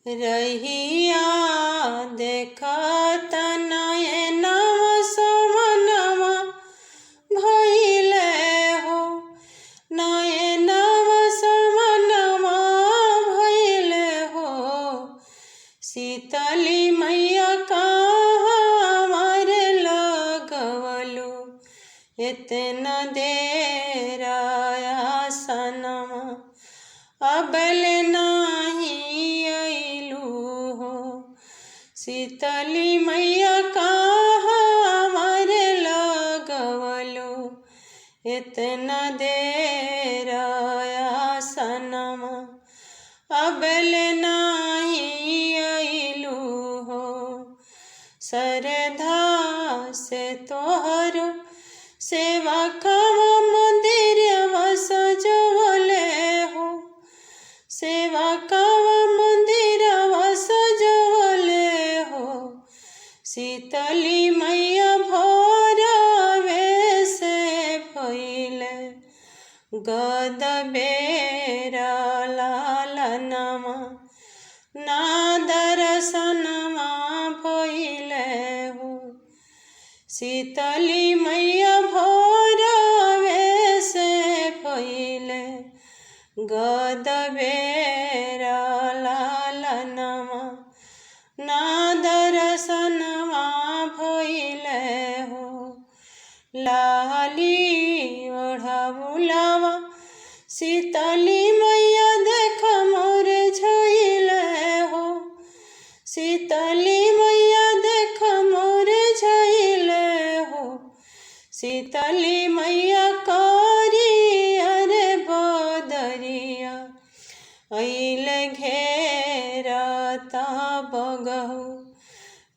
रहिया देखत नयनवा समनवा भइले हो, नयनवा समनवा भइले हो। शीतली मैया कहाँ मारे लगवलु, इतना देर आसनमा अबले नाही अइलू हो। शीतली मैया कहाँ मारे लगवलु, इतना देर आसनमा अबले नाही अइलू हो। सरधा से तोहरो सेवा कवा मंदिरवा सजवले हो, सेवा कवा मंदिरवा सजवले हो। शीतली मैया भोरवे से भइले गद बेरा लालनमा, ना दर्शनमा भइले हो। शीतली मैया भोरवे से भइले गद बेरा लालनमा, ना दर्शनमा भइले हो। लाली ओढ़ाउलावा शीतली मैया देख मोर झइले हो। शीतली मैया देख मोर झइले हो। शीतली मैया करी अरे बदरिया अइले घेरता बगहु,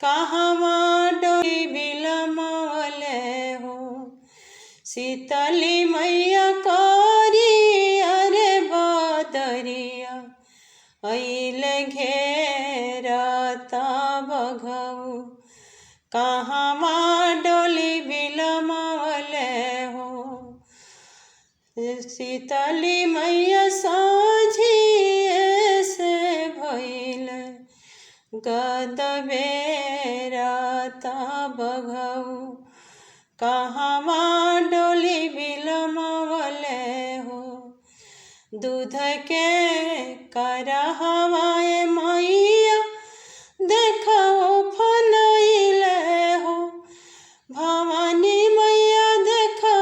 कहवा डोरी बिलमवले हो। शीतली मैया करी अरे बदरिया अइले घेरता बगहु, कहवा डोली बिलमवले हो। शीतली मैया साँझिए से भइले गद बेराता बगहु, कहवा डोली बिलमवले हो। दूध के करहवाए मैया देखो फनइले हो। भवानी मैया देखो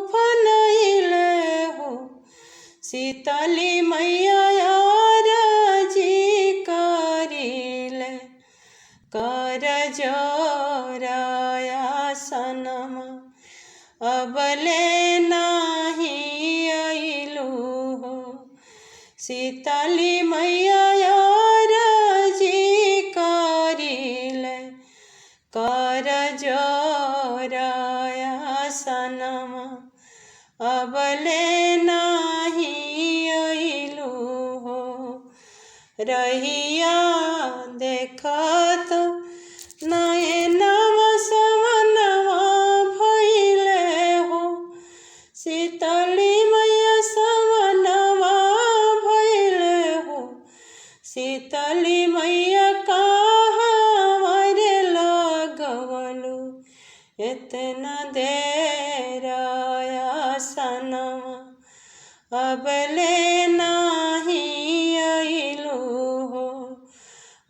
फनइले हो। शीतली मैया आरजी करिले कर जोराया सनमा अबले नाही अइलू हो। शीतली मैया आरजी करिले कर जोराया सनमा अबले नाही अइलू हो। रहिया देखत नयनवा समनवा भइले हो। शीतली मैया समनवा भइले हो। शीतली मैया कहाँ मारे लगवलु, इतना देर आसनमा अबले नाही अइलू हो।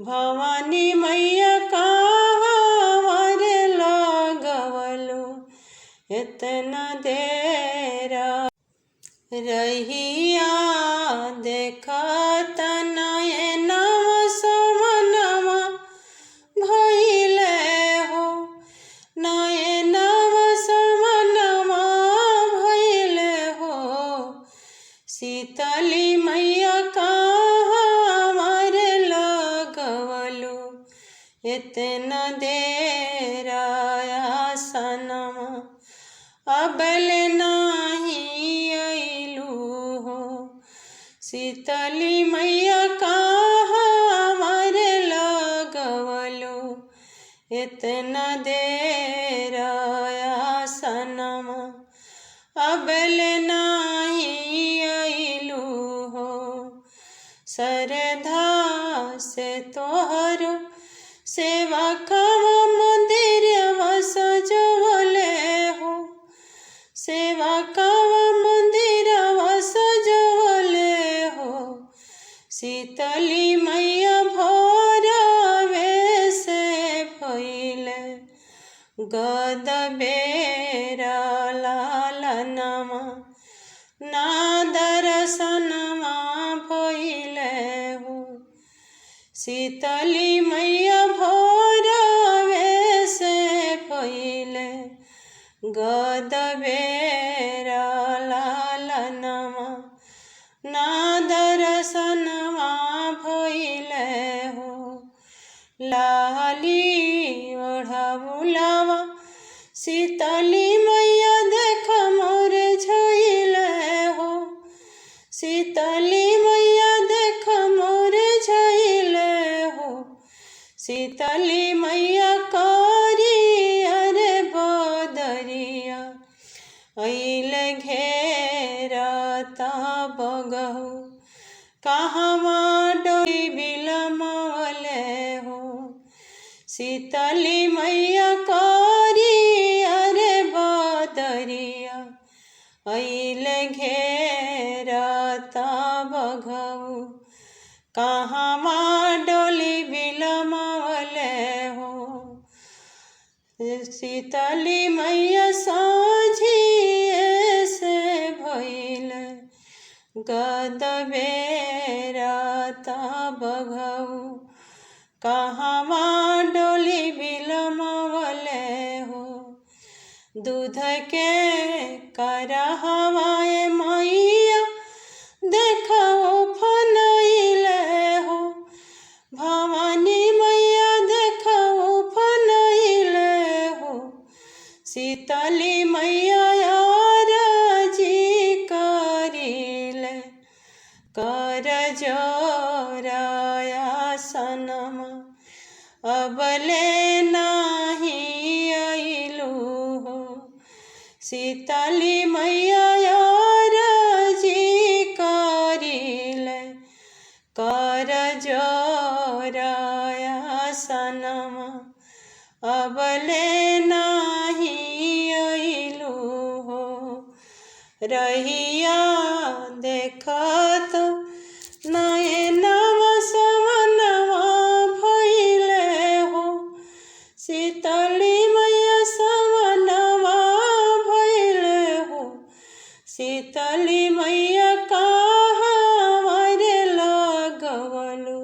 भवानी मैया कहाँ मारे लगवलु, इतना देर रहिया देखत नयनवा समनवा भइले हो। नयनवा समनवा भइले हो। शीतली मैया कहाँ मारे लगवलु, इतना देर आसनमा अबले नाही अइलू हो। शीतली मैया कहाँ मारे लगवलु, इतना देर आसनमा अबले नाही अइलू हो। सरधा से तोहरो सेवा कवा मंदिरवा सजवले हो, सेवा कवा मंदिरवा सजवले हो। शीतली मैया भोरवे से भइले गद बेरा लालनमा, ना दर्शनमा भइले हो। शीतली मैया भोरवे से भइले गद बेरा लालनमा, ना दर्शनमा भइले हो। लाली ओढ़ाउलावा शीतली मैया देख मोर झइले हो, शीतली मैया देख मोर झइले हो। शीतली मैया करी अरे बदरिया अइले घेरता बगहु, कहवा डोली बिलमवले हो। शीतली मैया करी अरे बदरिया अइले घेरता बगहु, कहवा डोली बिलमवले हो। शीतली मैया साँझिए से भइले गद बेराता बघऊ, कहवा डोली बिलमवले हो। दूध के करहवाए मैया देखो फनइले हो, भवानी मैया देखो फनइले हो। शीतली मैया आरजी करिले कर जोराया सनमा, अबले नाही अइलू हो। शीतली मैया आरजी करिले कर जोराया सनमा, अबले नाही अइलू हो। रहिया देखत नयनवा सवनवा भइले हो। शीतली मैया सवनवा भइले हो। शीतली मैया कहवा रे लगवलु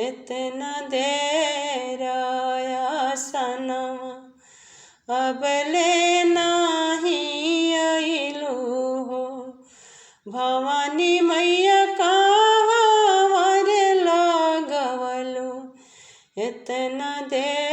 एतना देर आसनवा, अबले नाही अइलू हो। भवानी मैया कहवा रे लगवलु एतना देर